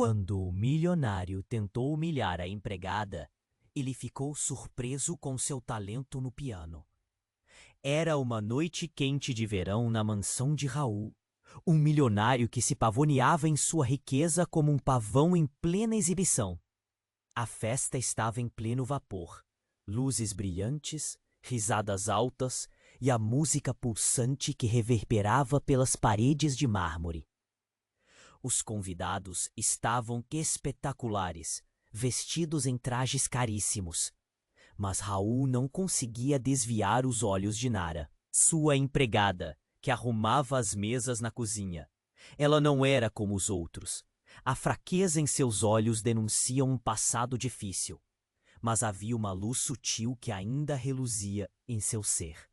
Quando o milionário tentou humilhar a empregada, ele ficou surpreso com seu talento no piano. Era uma noite quente de verão na mansão de Raul, um milionário que se pavoneava em sua riqueza como um pavão em plena exibição. A festa estava em pleno vapor, luzes brilhantes, risadas altas e a música pulsante que reverberava pelas paredes de mármore. Os convidados estavam espetaculares, vestidos em trajes caríssimos. Mas Raul não conseguia desviar os olhos de Nara, sua empregada, que arrumava as mesas na cozinha. Ela não era como os outros. A fraqueza em seus olhos denuncia um passado difícil. Mas havia uma luz sutil que ainda reluzia em seu ser.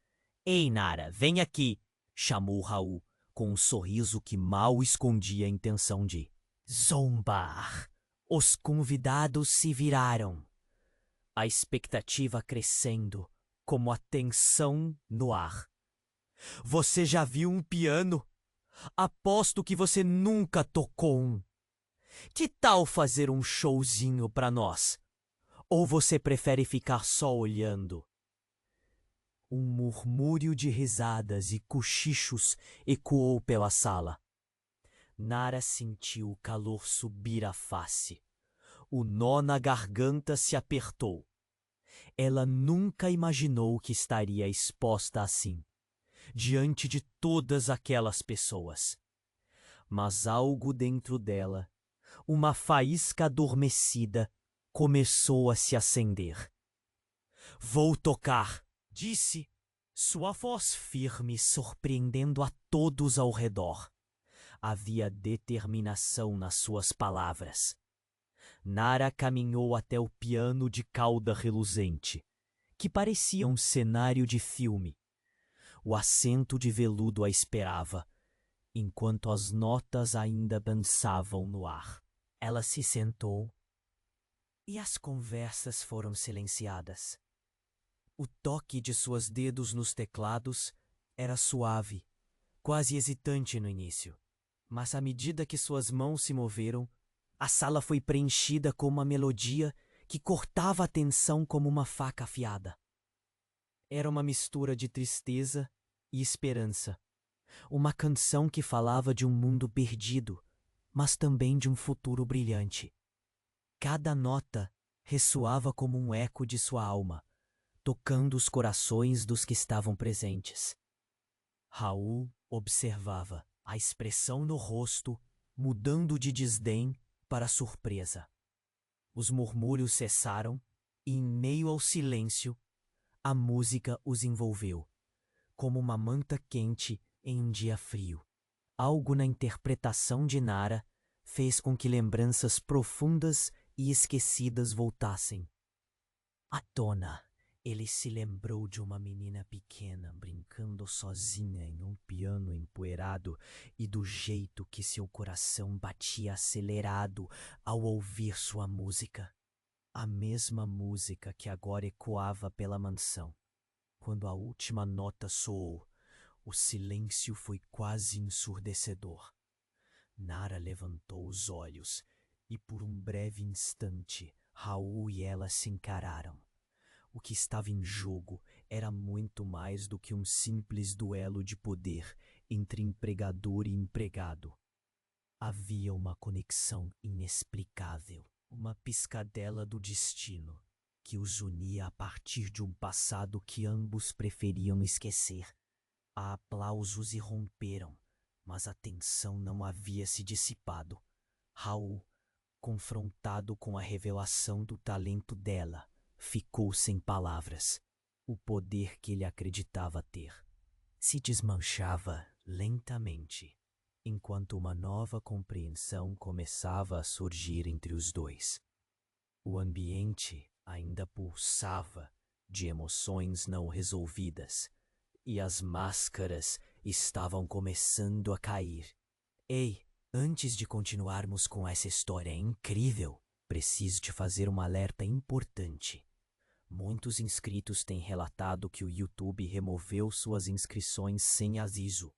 "Ei, Nara, vem aqui!" chamou Raul, com um sorriso que mal escondia a intenção de zombar. Os convidados se viraram, a expectativa crescendo, como a tensão no ar. "Você já viu um piano? Aposto que você nunca tocou um. Que tal fazer um showzinho pra nós? Ou você prefere ficar só olhando?" Um murmúrio de risadas e cochichos ecoou pela sala. Nara sentiu o calor subir à face. O nó na garganta se apertou. Ela nunca imaginou que estaria exposta assim, diante de todas aquelas pessoas. Mas algo dentro dela, uma faísca adormecida, começou a se acender. "Vou tocar", disse, sua voz firme surpreendendo a todos ao redor. Havia determinação nas suas palavras. Nara caminhou até o piano de cauda reluzente, que parecia um cenário de filme. O assento de veludo a esperava, enquanto as notas ainda dançavam no ar. Ela se sentou e as conversas foram silenciadas. O toque de seus dedos nos teclados era suave, quase hesitante no início. Mas à medida que suas mãos se moveram, a sala foi preenchida com uma melodia que cortava a tensão como uma faca afiada. Era uma mistura de tristeza e esperança. Uma canção que falava de um mundo perdido, mas também de um futuro brilhante. Cada nota ressoava como um eco de sua alma, tocando os corações dos que estavam presentes. Raul observava, a expressão no rosto mudando de desdém para surpresa. Os murmúrios cessaram e, em meio ao silêncio, a música os envolveu, como uma manta quente em um dia frio. Algo na interpretação de Nara fez com que lembranças profundas e esquecidas voltassem. À tona, ele se lembrou de uma menina pequena brincando sozinha em um piano empoeirado e do jeito que seu coração batia acelerado ao ouvir sua música. A mesma música que agora ecoava pela mansão. Quando a última nota soou, o silêncio foi quase ensurdecedor. Nara levantou os olhos e por um breve instante Raul e ela se encararam. O que estava em jogo era muito mais do que um simples duelo de poder entre empregador e empregado. Havia uma conexão inexplicável, uma piscadela do destino que os unia a partir de um passado que ambos preferiam esquecer. Há aplausos irromperam, mas a tensão não havia se dissipado. Raul, confrontado com a revelação do talento dela, ficou sem palavras. O poder que ele acreditava ter se desmanchava lentamente, enquanto uma nova compreensão começava a surgir entre os dois. O ambiente ainda pulsava de emoções não resolvidas, e as máscaras estavam começando a cair. "Ei, antes de continuarmos com essa história incrível, preciso te fazer um alerta importante. Muitos inscritos têm relatado que o YouTube removeu suas inscrições sem aviso.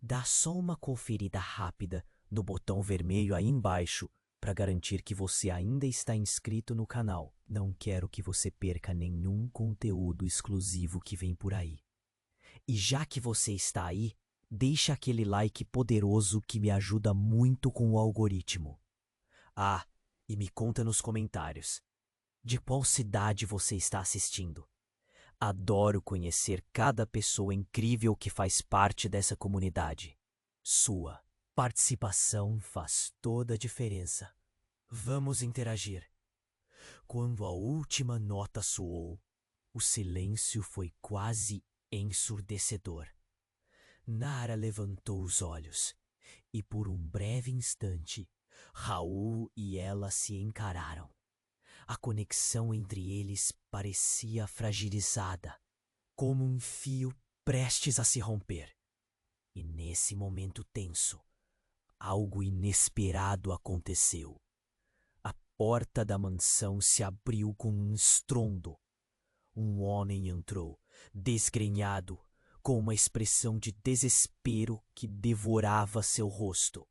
Dá só uma conferida rápida no botão vermelho aí embaixo para garantir que você ainda está inscrito no canal. Não quero que você perca nenhum conteúdo exclusivo que vem por aí. E já que você está aí, deixa aquele like poderoso que me ajuda muito com o algoritmo. Ah, e me conta nos comentários, de qual cidade você está assistindo? Adoro conhecer cada pessoa incrível que faz parte dessa comunidade. Sua participação faz toda a diferença. Vamos interagir. Quando a última nota soou, o silêncio foi quase ensurdecedor. Nara levantou os olhos e, por um breve instante, Raul e ela se encararam. A conexão entre eles parecia fragilizada, como um fio prestes a se romper. E nesse momento tenso, algo inesperado aconteceu. A porta da mansão se abriu com um estrondo. Um homem entrou, desgrenhado, com uma expressão de desespero que devorava seu rosto.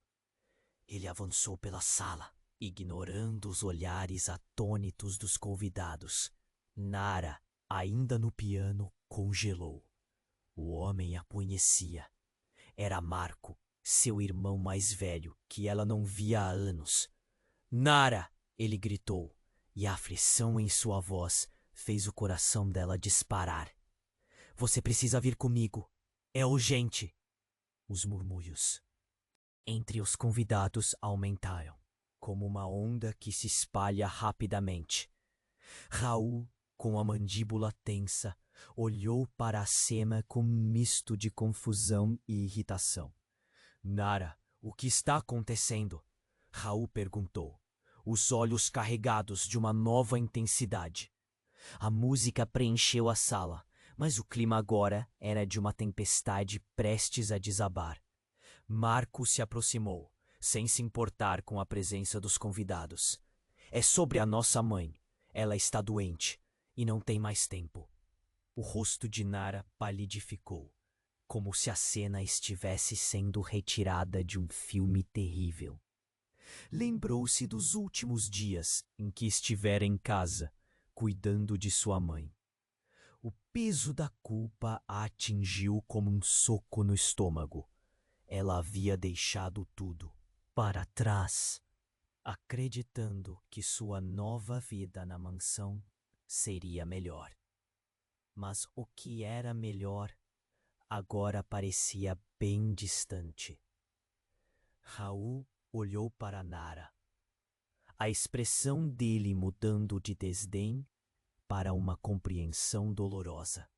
Ele avançou pela sala, ignorando os olhares atônitos dos convidados. Nara, ainda no piano, congelou. O homem a conhecia. Era Marco, seu irmão mais velho, que ela não via há anos. Nara! Ele gritou, e a aflição em sua voz fez o coração dela disparar. Você precisa vir comigo. É urgente. Os murmúrios entre os convidados aumentaram, como uma onda que se espalha rapidamente. Raul, com a mandíbula tensa, olhou para a cena com um misto de confusão e irritação. Nara, o que está acontecendo? Raul perguntou, os olhos carregados de uma nova intensidade. A música preencheu a sala, mas o clima agora era de uma tempestade prestes a desabar. Marco se aproximou, sem se importar com a presença dos convidados. É sobre a nossa mãe. Ela está doente e não tem mais tempo. O rosto de Nara palidificou, como se a cena estivesse sendo retirada de um filme terrível. Lembrou-se dos últimos dias em que estivera em casa, cuidando de sua mãe. O peso da culpa a atingiu como um soco no estômago. Ela havia deixado tudo para trás, acreditando que sua nova vida na mansão seria melhor. Mas o que era melhor agora parecia bem distante. Raul olhou para Nara, a expressão dele mudando de desdém para uma compreensão dolorosa.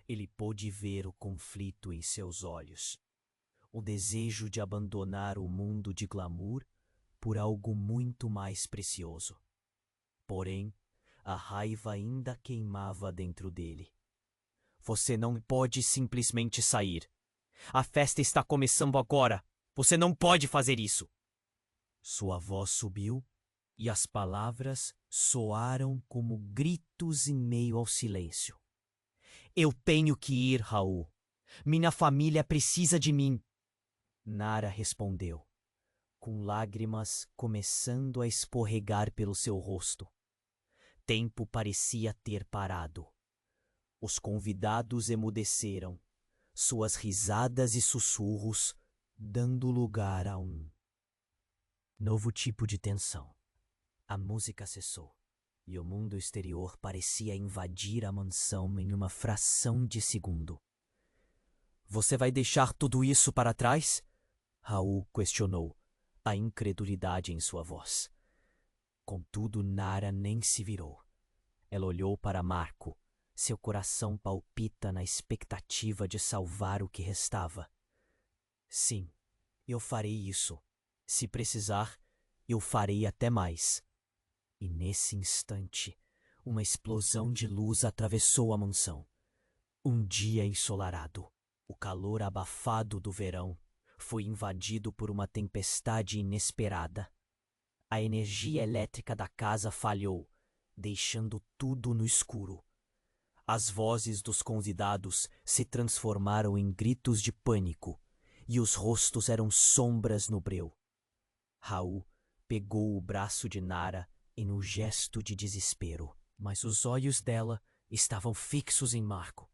Ele pôde ver o conflito em seus olhos. O desejo de abandonar o mundo de glamour por algo muito mais precioso. Porém, a raiva ainda queimava dentro dele. Você não pode simplesmente sair. A festa está começando agora. Você não pode fazer isso. Sua voz subiu e as palavras soaram como gritos em meio ao silêncio. Eu tenho que ir, Raul. Minha família precisa de mim. Nara respondeu, com lágrimas começando a escorregar pelo seu rosto. Tempo parecia ter parado. Os convidados emudeceram, suas risadas e sussurros dando lugar a um novo tipo de tensão. A música cessou, e o mundo exterior parecia invadir a mansão em uma fração de segundo. Você vai deixar tudo isso para trás? Raul questionou, a incredulidade em sua voz. Contudo, Nara nem se virou. Ela olhou para Marco. Seu coração palpita na expectativa de salvar o que restava. Sim, eu farei isso. Se precisar, eu farei até mais. E nesse instante, uma explosão de luz atravessou a mansão. Um dia ensolarado, o calor abafado do verão, foi invadido por uma tempestade inesperada. A energia elétrica da casa falhou, deixando tudo no escuro. As vozes dos convidados se transformaram em gritos de pânico, e os rostos eram sombras no breu. Raul, pegou o braço de Nara em um gesto de desespero, mas os olhos dela estavam fixos em Marco.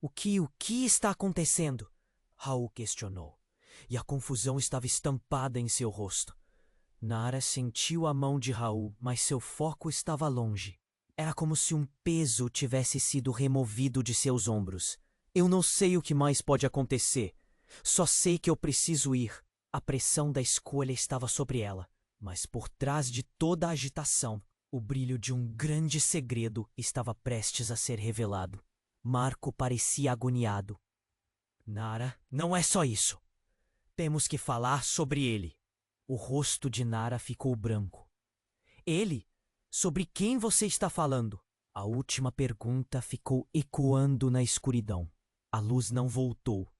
O que está acontecendo? Raul questionou, e a confusão estava estampada em seu rosto. Nara sentiu a mão de Raul, mas seu foco estava longe. Era como se um peso tivesse sido removido de seus ombros. Eu não sei o que mais pode acontecer. Só sei que eu preciso ir. A pressão da escolha estava sobre ela, mas por trás de toda a agitação, o brilho de um grande segredo estava prestes a ser revelado. Marco parecia agoniado. Nara, não é só isso. Temos que falar sobre ele. O rosto de Nara ficou branco. Ele? Sobre quem você está falando? A última pergunta ficou ecoando na escuridão. A luz não voltou,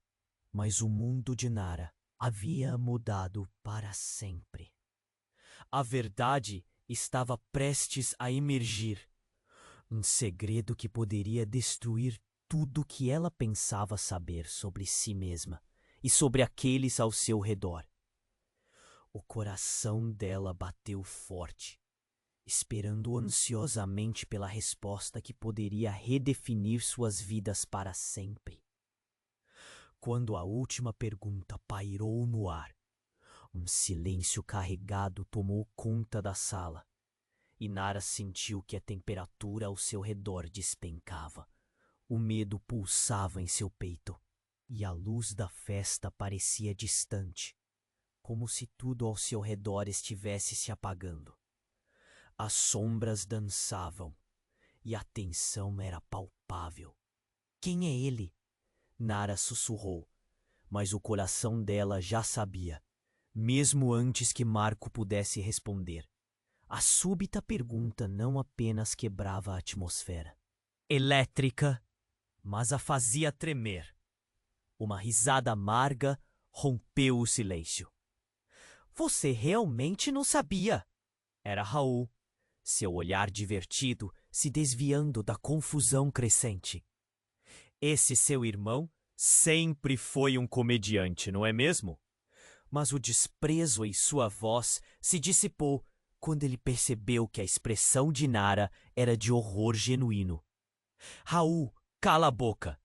mas o mundo de Nara havia mudado para sempre. A verdade estava prestes a emergir. Um segredo que poderia destruir tudo que ela pensava saber sobre si mesma e sobre aqueles ao seu redor. O coração dela bateu forte, esperando ansiosamente pela resposta que poderia redefinir suas vidas para sempre. Quando a última pergunta pairou no ar, um silêncio carregado tomou conta da sala, e Nara sentiu que a temperatura ao seu redor despencava. O medo pulsava em seu peito, e a luz da festa parecia distante, como se tudo ao seu redor estivesse se apagando. As sombras dançavam, e a tensão era palpável. Quem é ele? Nara sussurrou, mas o coração dela já sabia, mesmo antes que Marco pudesse responder. A súbita pergunta não apenas quebrava a atmosfera elétrica, mas a fazia tremer. Uma risada amarga rompeu o silêncio. Você realmente não sabia? Era Raul, seu olhar divertido se desviando da confusão crescente. Esse seu irmão sempre foi um comediante, não é mesmo? Mas o desprezo em sua voz se dissipou quando ele percebeu que a expressão de Nara era de horror genuíno. Raul, cala a boca!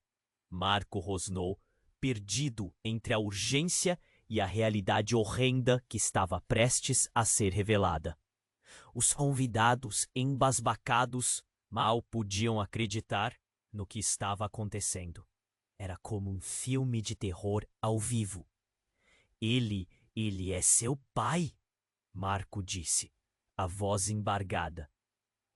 Marco rosnou, perdido entre a urgência e a realidade horrenda que estava prestes a ser revelada. Os convidados, embasbacados, mal podiam acreditar no que estava acontecendo. Era como um filme de terror ao vivo. Ele é seu pai, Marco disse, a voz embargada.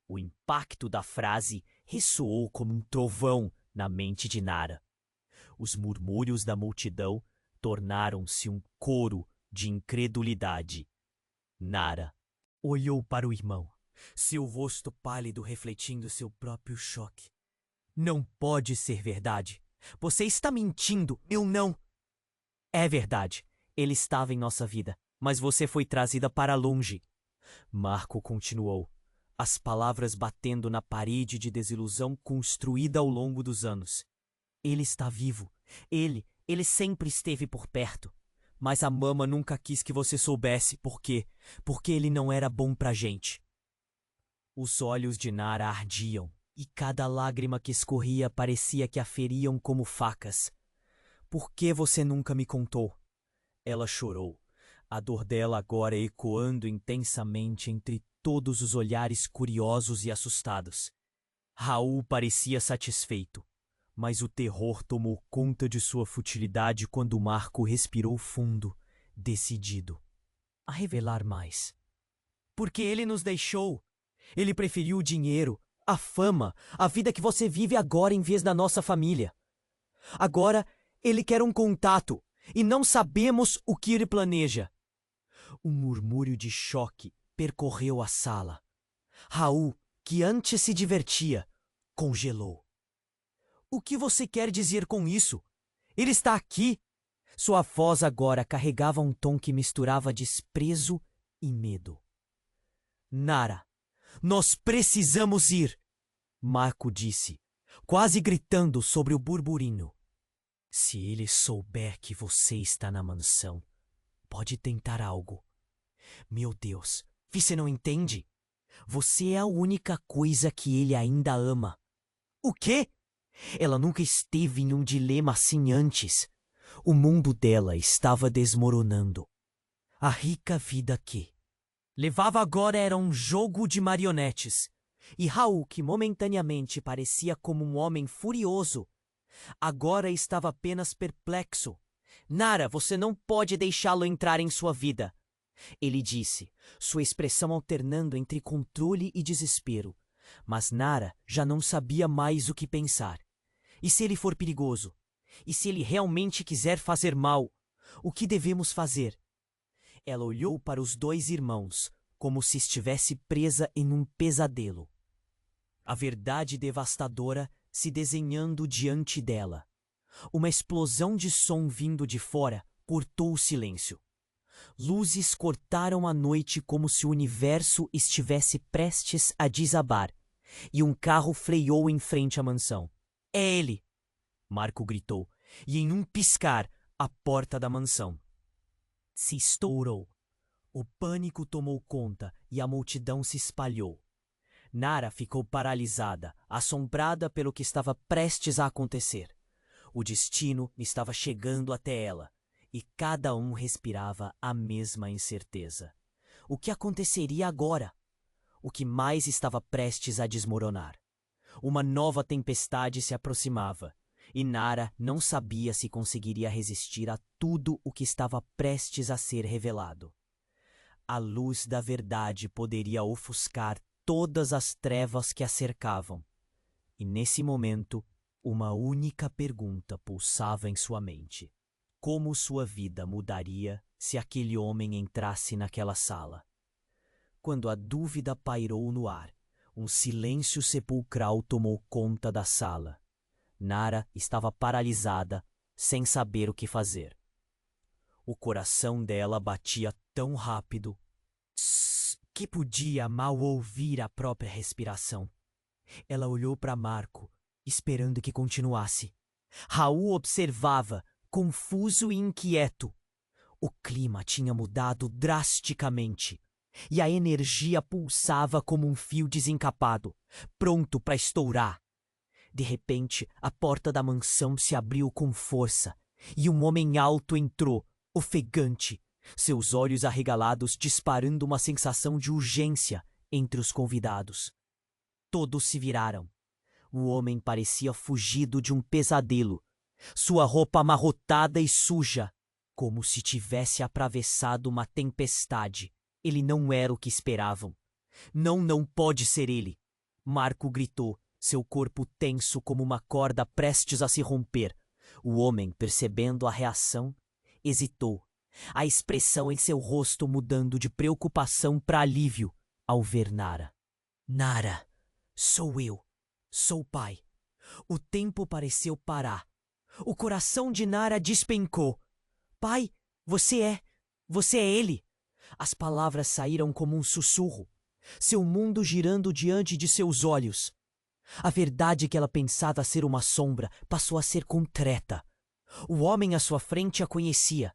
O impacto da frase ressoou como um trovão na mente de Nara. Os murmúrios da multidão tornaram-se um coro de incredulidade. Nara olhou para o irmão, seu rosto pálido refletindo seu próprio choque. Não pode ser verdade. Você está mentindo. Eu não. É verdade. Ele estava em nossa vida, mas você foi trazida para longe. Marco continuou, as palavras batendo na parede de desilusão construída ao longo dos anos. Ele está vivo. Ele sempre esteve por perto. Mas a mama nunca quis que você soubesse por quê. Porque ele não era bom pra gente. Os olhos de Nara ardiam, e cada lágrima que escorria parecia que a feriam como facas. Por que você nunca me contou? Ela chorou, a dor dela agora ecoando intensamente entre todos os olhares curiosos e assustados. Raul parecia satisfeito, mas o terror tomou conta de sua futilidade quando Marco respirou fundo, decidido a revelar mais. Porque ele nos deixou. Ele preferiu o dinheiro, a fama, a vida que você vive agora em vez da nossa família. Agora ele quer um contato e não sabemos o que ele planeja. Um murmúrio de choque percorreu a sala. Raul, que antes se divertia, congelou. O que você quer dizer com isso? Ele está aqui. Sua voz agora carregava um tom que misturava desprezo e medo. Nara, nós precisamos ir, Marco disse, quase gritando sobre o burburinho. Se ele souber que você está na mansão, pode tentar algo. Meu Deus, você não entende? Você é a única coisa que ele ainda ama. O quê? Ela nunca esteve em um dilema assim antes. O mundo dela estava desmoronando. A rica vida que levava agora era um jogo de marionetes. E Raul, que momentaneamente parecia como um homem furioso, agora estava apenas perplexo. Nara, você não pode deixá-lo entrar em sua vida, ele disse, sua expressão alternando entre controle e desespero. Mas Nara já não sabia mais o que pensar. E se ele for perigoso? E se ele realmente quiser fazer mal? O que devemos fazer? Ela olhou para os dois irmãos, como se estivesse presa em um pesadelo. A verdade devastadora se desenhando diante dela. Uma explosão de som vindo de fora cortou o silêncio. Luzes cortaram a noite como se o universo estivesse prestes a desabar, e um carro freou em frente à mansão. É ele! Marco gritou, e em um piscar, a porta da mansão se estourou. O pânico tomou conta e a multidão se espalhou. Nara ficou paralisada, assombrada pelo que estava prestes a acontecer. O destino estava chegando até ela, e cada um respirava a mesma incerteza. O que aconteceria agora? O que mais estava prestes a desmoronar? Uma nova tempestade se aproximava, e Nara não sabia se conseguiria resistir a tudo o que estava prestes a ser revelado. A luz da verdade poderia ofuscar todas as trevas que a cercavam. E nesse momento, uma única pergunta pulsava em sua mente. Como sua vida mudaria se aquele homem entrasse naquela sala? Quando a dúvida pairou no ar, um silêncio sepulcral tomou conta da sala. Nara estava paralisada, sem saber o que fazer. O coração dela batia tão rápido que podia mal ouvir a própria respiração. Ela olhou para Marco, esperando que continuasse. Raul observava, confuso e inquieto. O clima tinha mudado drasticamente, e a energia pulsava como um fio desencapado, pronto para estourar. De repente, a porta da mansão se abriu com força, e um homem alto entrou, ofegante, seus olhos arregalados disparando uma sensação de urgência entre os convidados. Todos se viraram. O homem parecia fugido de um pesadelo, sua roupa amarrotada e suja, como se tivesse atravessado uma tempestade. Ele não era o que esperavam. Não, não pode ser ele! Marco gritou, seu corpo tenso como uma corda prestes a se romper. O homem, percebendo a reação, hesitou, a expressão em seu rosto mudando de preocupação para alívio ao ver Nara. Nara, sou eu. Sou o pai. O tempo pareceu parar. O coração de Nara despencou. Pai, você é ele. As palavras saíram como um sussurro, seu mundo girando diante de seus olhos. A verdade que ela pensava ser uma sombra passou a ser concreta. O homem à sua frente a conhecia.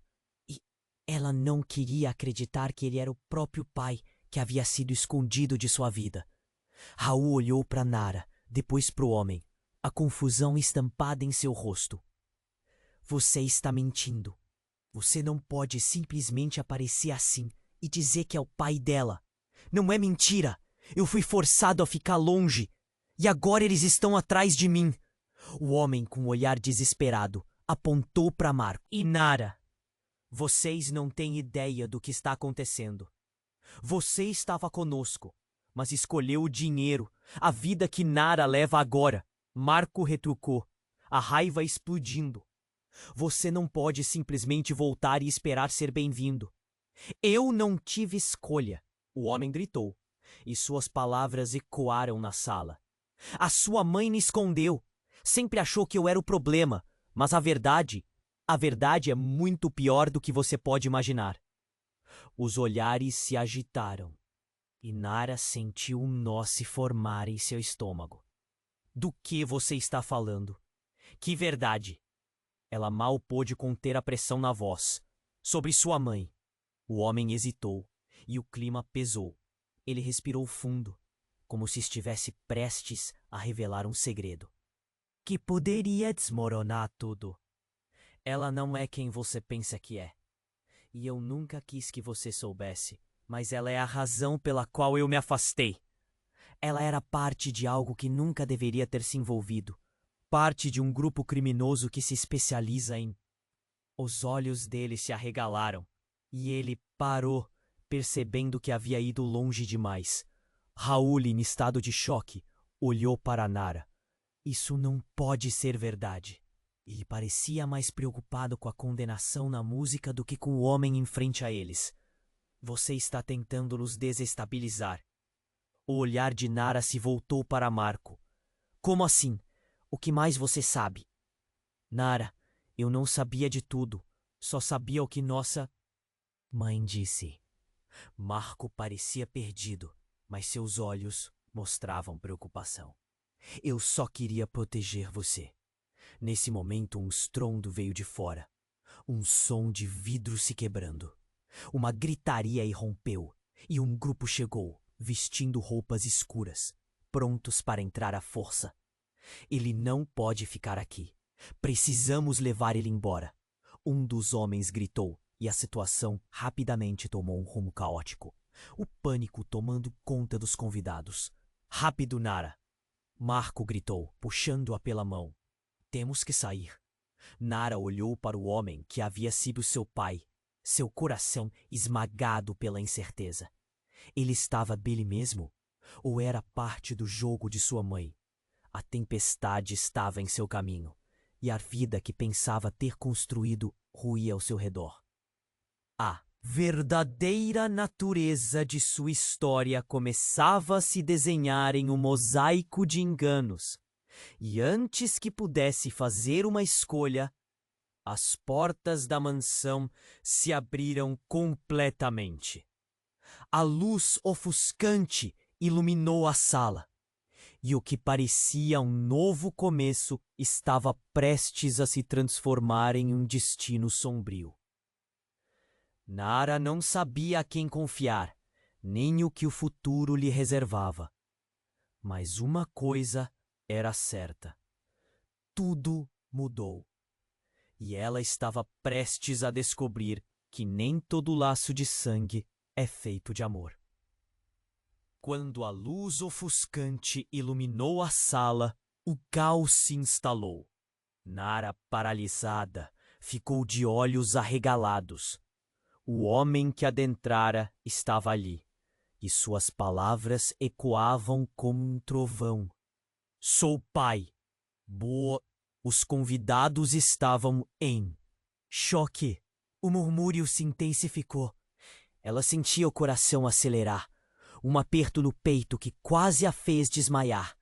E ela não queria acreditar que ele era o próprio pai que havia sido escondido de sua vida. Raul olhou para Nara, depois para o homem, a confusão estampada em seu rosto. Você está mentindo. Você não pode simplesmente aparecer assim e dizer que é o pai dela. Não é mentira. Eu fui forçado a ficar longe. E agora eles estão atrás de mim. O homem, com um olhar desesperado, apontou para Marco. E Nara, vocês não têm ideia do que está acontecendo. Você estava conosco, mas escolheu o dinheiro, a vida que Nara leva agora. Marco retrucou, a raiva explodindo. Você não pode simplesmente voltar e esperar ser bem-vindo. Eu não tive escolha, o homem gritou, e suas palavras ecoaram na sala. A sua mãe me escondeu. Sempre achou que eu era o problema, mas a verdade é muito pior do que você pode imaginar. Os olhares se agitaram, e Nara sentiu um nó se formar em seu estômago. Do que você está falando? Que verdade? Ela mal pôde conter a pressão na voz. Sobre sua mãe. O homem hesitou, e o clima pesou. Ele respirou fundo, como se estivesse prestes a revelar um segredo que poderia desmoronar tudo. Ela não é quem você pensa que é. E eu nunca quis que você soubesse, mas ela é a razão pela qual eu me afastei. Ela era parte de algo que nunca deveria ter se envolvido. Parte de um grupo criminoso que se especializa em... Os olhos dele se arregalaram, e ele parou, percebendo que havia ido longe demais. Raul, em estado de choque, olhou para Nara. Isso não pode ser verdade. Ele parecia mais preocupado com a condenação na música do que com o homem em frente a eles. Você está tentando nos desestabilizar. O olhar de Nara se voltou para Marco. Como assim? O que mais você sabe? Nara, eu não sabia de tudo. Só sabia o que nossa mãe disse. Marco parecia perdido, mas seus olhos mostravam preocupação. Eu só queria proteger você. Nesse momento, um estrondo veio de fora. Um som de vidro se quebrando. Uma gritaria irrompeu, e um grupo chegou, vestindo roupas escuras, prontos para entrar à força. Ele não pode ficar aqui. Precisamos levar ele embora. Um dos homens gritou, e a situação rapidamente tomou um rumo caótico. O pânico tomando conta dos convidados. Rápido, Nara! Marco gritou, puxando-a pela mão. Temos que sair. Nara olhou para o homem que havia sido seu pai, seu coração esmagado pela incerteza. Ele estava dele mesmo? Ou era parte do jogo de sua mãe? A tempestade estava em seu caminho, e a vida que pensava ter construído ruía ao seu redor. A verdadeira natureza de sua história começava a se desenhar em um mosaico de enganos. E antes que pudesse fazer uma escolha, as portas da mansão se abriram completamente. A luz ofuscante iluminou a sala, e o que parecia um novo começo estava prestes a se transformar em um destino sombrio. Nara não sabia a quem confiar, nem o que o futuro lhe reservava. Mas uma coisa era certa. Tudo mudou. E ela estava prestes a descobrir que nem todo laço de sangue é feito de amor. Quando a luz ofuscante iluminou a sala, o caos se instalou. Nara, paralisada, ficou de olhos arregalados. O homem que adentrara estava ali, e suas palavras ecoavam como um trovão. Sou pai. Boa. Os convidados estavam em choque. O murmúrio se intensificou. Ela sentia o coração acelerar, um aperto no peito que quase a fez desmaiar.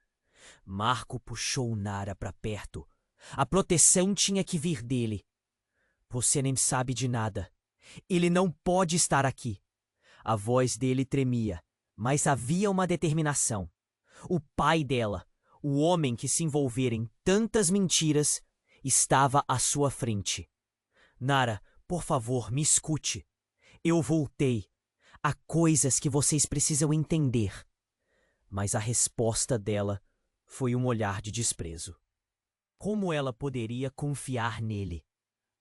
Marco puxou Nara para perto. A proteção tinha que vir dele. Você nem sabe de nada. Ele não pode estar aqui. A voz dele tremia, mas havia uma determinação. O pai dela, o homem que se envolvera em tantas mentiras, estava à sua frente. Nara, por favor, me escute. Eu voltei. Há coisas que vocês precisam entender. Mas a resposta dela foi um olhar de desprezo. Como ela poderia confiar nele?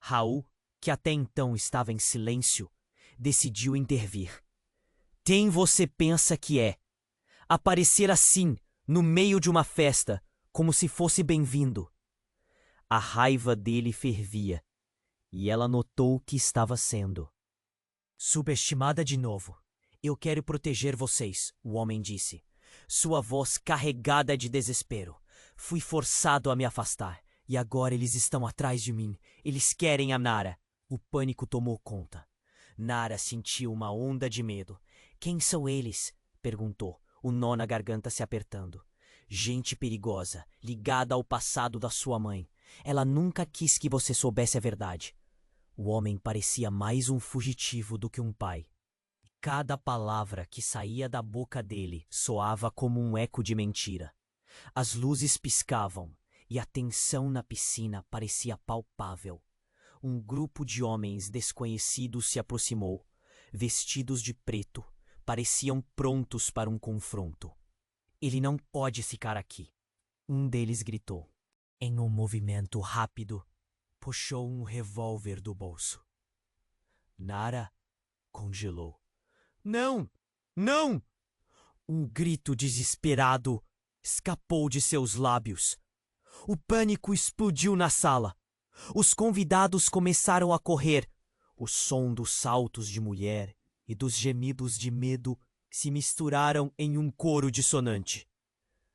Raul, que até então estava em silêncio, decidiu intervir. Quem você pensa que é? Aparecer assim, no meio de uma festa, como se fosse bem-vindo. A raiva dele fervia, e ela notou que estava sendo subestimada de novo. Eu quero proteger vocês, o homem disse, sua voz carregada de desespero. Fui forçado a me afastar, e agora eles estão atrás de mim. Eles querem a Nara. O pânico tomou conta. Nara sentiu uma onda de medo. Quem são eles? Perguntou, o nó na garganta se apertando. Gente perigosa, ligada ao passado da sua mãe. Ela nunca quis que você soubesse a verdade. O homem parecia mais um fugitivo do que um pai. Cada palavra que saía da boca dele soava como um eco de mentira. As luzes piscavam e a tensão na piscina parecia palpável. Um grupo de homens desconhecidos se aproximou, vestidos de preto, pareciam prontos para um confronto. Ele não pode ficar aqui, um deles gritou. Em um movimento rápido, puxou um revólver do bolso. Nara congelou. Não! Não! Um grito desesperado escapou de seus lábios. O pânico explodiu na sala. Os convidados começaram a correr. O som dos saltos de mulher e dos gemidos de medo se misturaram em um coro dissonante.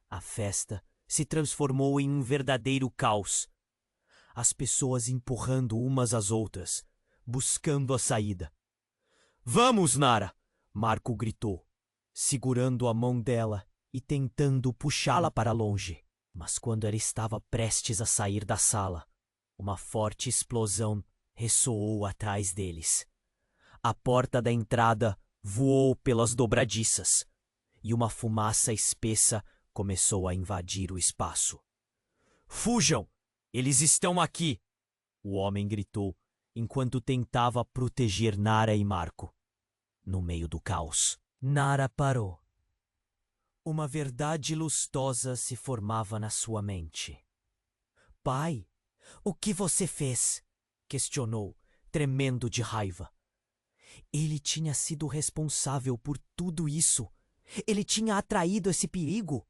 A festa se transformou em um verdadeiro caos. As pessoas empurrando umas às outras, buscando a saída. Vamos, Nara! Marco gritou, segurando a mão dela e tentando puxá-la para longe. Mas quando ela estava prestes a sair da sala, uma forte explosão ressoou atrás deles. A porta da entrada voou pelas dobradiças e uma fumaça espessa começou a invadir o espaço. Fujam! Eles estão aqui! O homem gritou enquanto tentava proteger Nara e Marco. No meio do caos, Nara parou. Uma verdade lustosa se formava na sua mente. Pai, o que você fez? Questionou, tremendo de raiva. Ele tinha sido responsável por tudo isso. Ele tinha atraído esse perigo.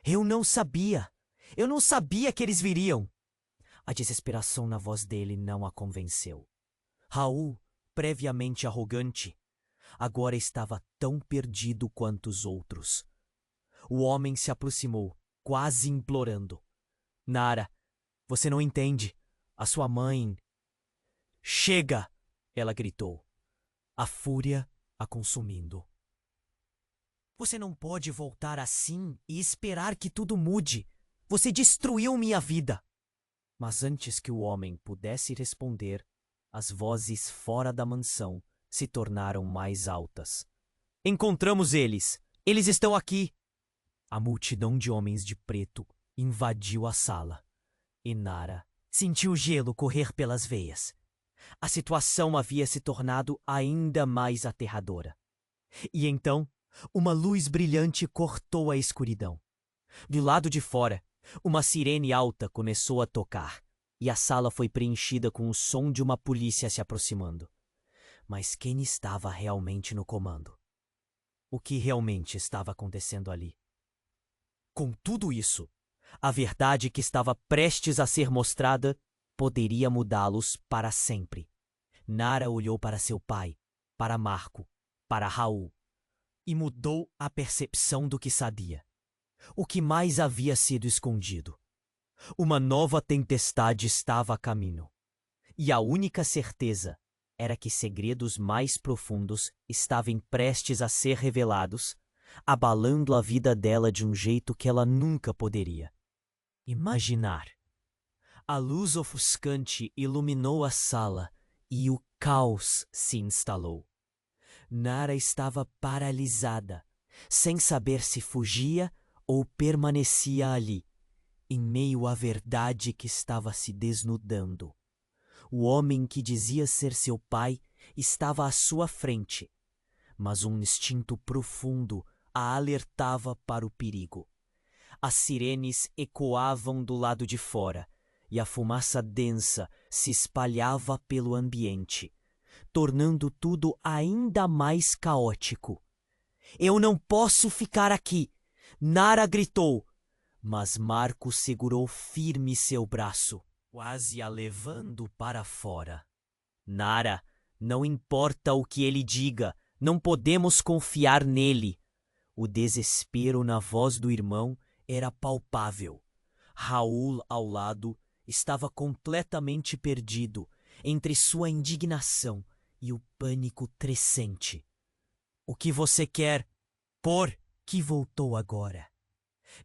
Eu não sabia. Eu não sabia que eles viriam. A desesperação na voz dele não a convenceu. Raul, previamente arrogante, agora estava tão perdido quanto os outros. O homem se aproximou, quase implorando. Nara, você não entende. A sua mãe... Chega! Ela gritou, a fúria a consumindo. Você não pode voltar assim e esperar que tudo mude. Você destruiu minha vida. Mas antes que o homem pudesse responder, as vozes fora da mansão se tornaram mais altas. Encontramos eles! Eles estão aqui! A multidão de homens de preto invadiu a sala. E Nara sentiu o gelo correr pelas veias. A situação havia se tornado ainda mais aterradora. E então, uma luz brilhante cortou a escuridão. Do lado de fora, uma sirene alta começou a tocar, e a sala foi preenchida com o som de uma polícia se aproximando. Mas quem estava realmente no comando? O que realmente estava acontecendo ali? Com tudo isso, a verdade que estava prestes a ser mostrada poderia mudá-los para sempre. Nara olhou para seu pai, para Marco, para Raul, e mudou a percepção do que sabia. O que mais havia sido escondido. Uma nova tempestade estava a caminho. E a única certeza era que segredos mais profundos estavam prestes a ser revelados, abalando a vida dela de um jeito que ela nunca poderia imaginar. A luz ofuscante iluminou a sala e o caos se instalou. Nara estava paralisada, sem saber se fugia ou permanecia ali, em meio à verdade que estava se desnudando. O homem que dizia ser seu pai estava à sua frente, mas um instinto profundo a alertava para o perigo. As sirenes ecoavam do lado de fora e a fumaça densa se espalhava pelo ambiente, tornando tudo ainda mais caótico. Eu não posso ficar aqui! Nara gritou, mas Marco segurou firme seu braço, quase a levando para fora. Nara, não importa o que ele diga, não podemos confiar nele. O desespero na voz do irmão era palpável. Raul, ao lado, estava completamente perdido entre sua indignação e o pânico crescente. O que você quer? Por que voltou agora?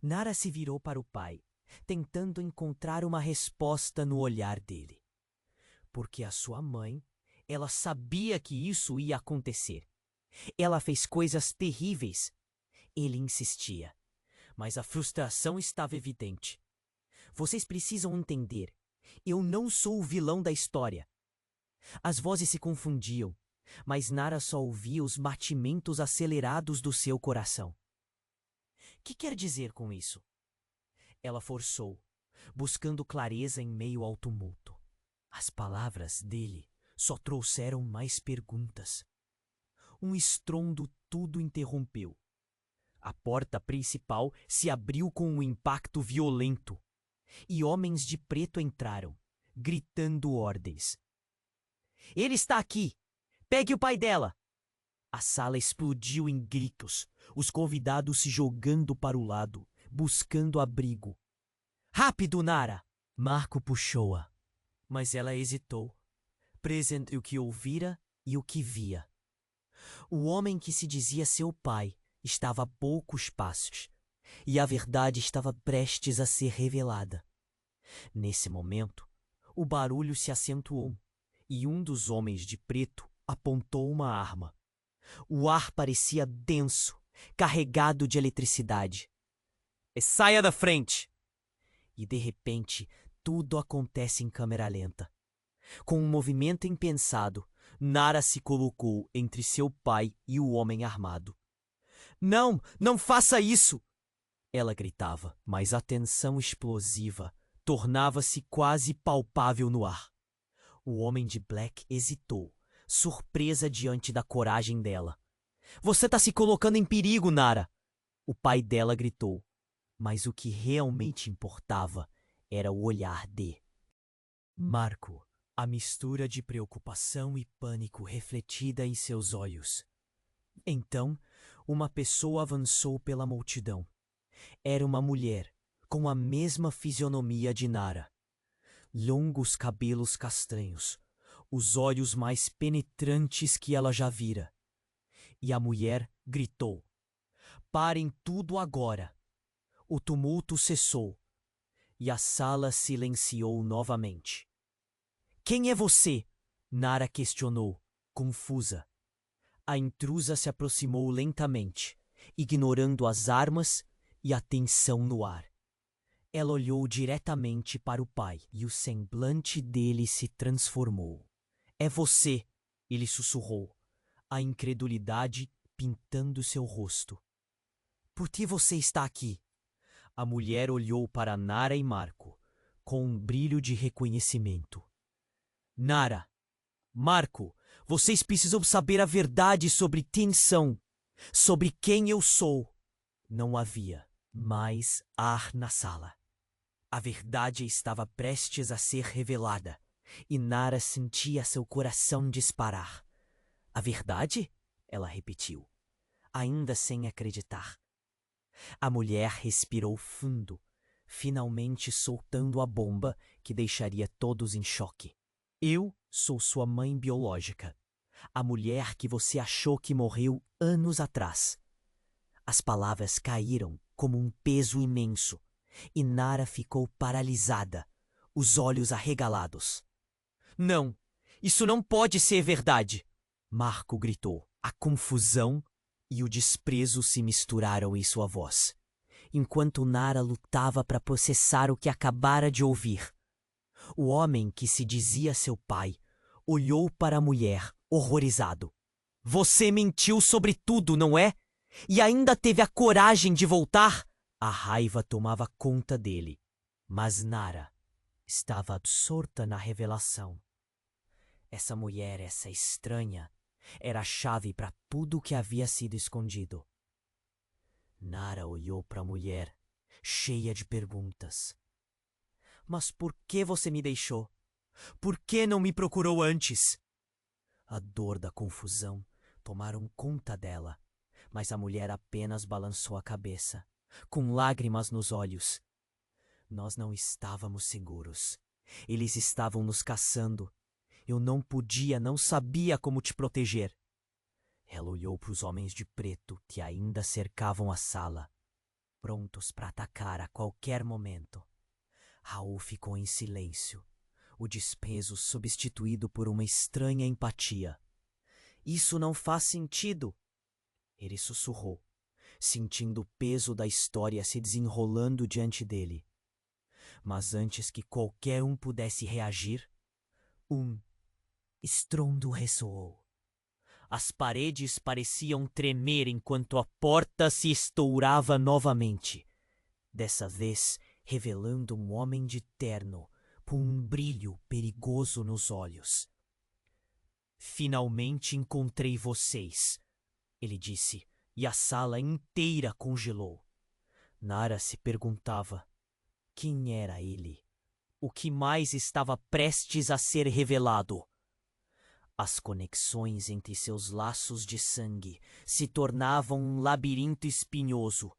Nara se virou para o pai, tentando encontrar uma resposta no olhar dele. Porque a sua mãe, ela sabia que isso ia acontecer. Ela fez coisas terríveis. Ele insistia, mas a frustração estava evidente. Vocês precisam entender. Eu não sou o vilão da história. As vozes se confundiam, mas Nara só ouvia os batimentos acelerados do seu coração. Que quer dizer com isso? Ela forçou, buscando clareza em meio ao tumulto. As palavras dele só trouxeram mais perguntas. Um estrondo tudo interrompeu. A porta principal se abriu com um impacto violento, e homens de preto entraram, gritando ordens. Ele está aqui! Pegue o pai dela! A sala explodiu em gritos, os convidados se jogando para o lado, buscando abrigo. Rápido, Nara! Marco puxou-a, mas ela hesitou, presa entre o que ouvira e o que via. O homem que se dizia seu pai estava a poucos passos, e a verdade estava prestes a ser revelada. Nesse momento, o barulho se acentuou, e um dos homens de preto apontou uma arma. O ar parecia denso, carregado de eletricidade. Saia da frente! E de repente, tudo acontece em câmera lenta. Com um movimento impensado, Nara se colocou entre seu pai e o homem armado. Não, não faça isso! Ela gritava, mas a tensão explosiva tornava-se quase palpável no ar. O homem de Black hesitou, surpresa diante da coragem dela. Você está se colocando em perigo, Nara! O pai dela gritou, mas o que realmente importava era o olhar de Marco, a mistura de preocupação e pânico refletida em seus olhos. Então, uma pessoa avançou pela multidão. Era uma mulher, com a mesma fisionomia de Nara. Longos cabelos castanhos, os olhos mais penetrantes que ela já vira. E a mulher gritou: Parem tudo agora! O tumulto cessou, e a sala silenciou novamente. Quem é você? Nara questionou, confusa. A intrusa se aproximou lentamente, ignorando as armas e a tensão no ar. Ela olhou diretamente para o pai e o semblante dele se transformou. É você, ele sussurrou, a incredulidade pintando seu rosto. Por que você está aqui? A mulher olhou para Nara e Marco, com um brilho de reconhecimento. Nara, Marco, vocês precisam saber a verdade sobre quem são, sobre quem eu sou. Não havia mais ar na sala. A verdade estava prestes a ser revelada, e Nara sentia seu coração disparar. A verdade? Ela repetiu, ainda sem acreditar. A mulher respirou fundo, finalmente soltando a bomba que deixaria todos em choque. Eu sou sua mãe biológica, a mulher que você achou que morreu anos atrás. As palavras caíram como um peso imenso, e Nara ficou paralisada, os olhos arregalados. Não, isso não pode ser verdade! Marco gritou. A confusão e o desprezo se misturaram em sua voz, enquanto Nara lutava para processar o que acabara de ouvir. O homem que se dizia seu pai olhou para a mulher, horrorizado. Você mentiu sobre tudo, não é? E ainda teve a coragem de voltar? A raiva tomava conta dele, mas Nara estava absorta na revelação. Essa mulher, essa estranha, era a chave para tudo o que havia sido escondido. Nara olhou para a mulher, cheia de perguntas. Mas por que você me deixou? Por que não me procurou antes? A dor da confusão tomaram conta dela, mas a mulher apenas balançou a cabeça, com lágrimas nos olhos. Nós não estávamos seguros. Eles estavam nos caçando. Eu não podia, não sabia como te proteger. Ela olhou para os homens de preto que ainda cercavam a sala, prontos para atacar a qualquer momento. Raul ficou em silêncio, o desprezo substituído por uma estranha empatia. Isso não faz sentido, ele sussurrou, sentindo o peso da história se desenrolando diante dele. Mas antes que qualquer um pudesse reagir, um estrondo ressoou. As paredes pareciam tremer enquanto a porta se estourava novamente, dessa vez revelando um homem de terno com um brilho perigoso nos olhos. Finalmente encontrei vocês, ele disse, e a sala inteira congelou. Nara se perguntava quem era ele. O que mais estava prestes a ser revelado? As conexões entre seus laços de sangue se tornavam um labirinto espinhoso,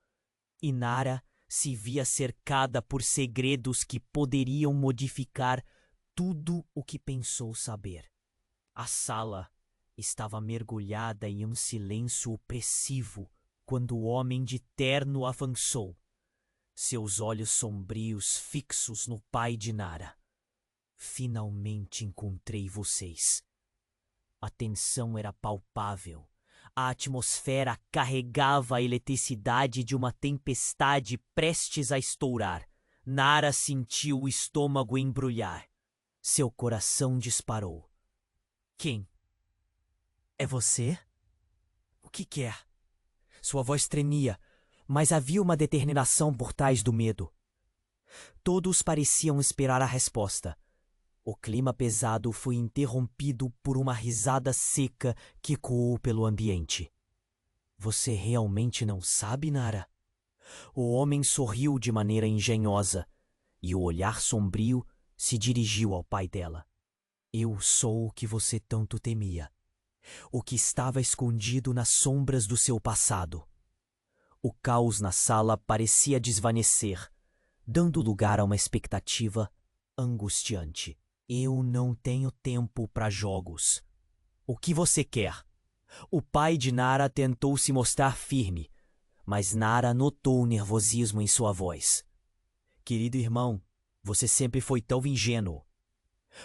e Nara se via cercada por segredos que poderiam modificar tudo o que pensou saber. A sala estava mergulhada em um silêncio opressivo quando o homem de terno avançou, seus olhos sombrios fixos no pai de Nara. Finalmente encontrei vocês. A tensão era palpável. A atmosfera carregava a eletricidade de uma tempestade prestes a estourar. Nara sentiu o estômago embrulhar. Seu coração disparou. Quem? É você? O que quer? Sua voz tremia, mas havia uma determinação por trás do medo. Todos pareciam esperar a resposta. O clima pesado foi interrompido por uma risada seca que ecoou pelo ambiente. Você realmente não sabe, Nara? O homem sorriu de maneira engenhosa, e o olhar sombrio se dirigiu ao pai dela. Eu sou o que você tanto temia. O que estava escondido nas sombras do seu passado. O caos na sala parecia desvanecer, dando lugar a uma expectativa angustiante. Eu não tenho tempo para jogos. O que você quer? O pai de Nara tentou se mostrar firme, mas Nara notou o nervosismo em sua voz. Querido irmão, você sempre foi tão ingênuo.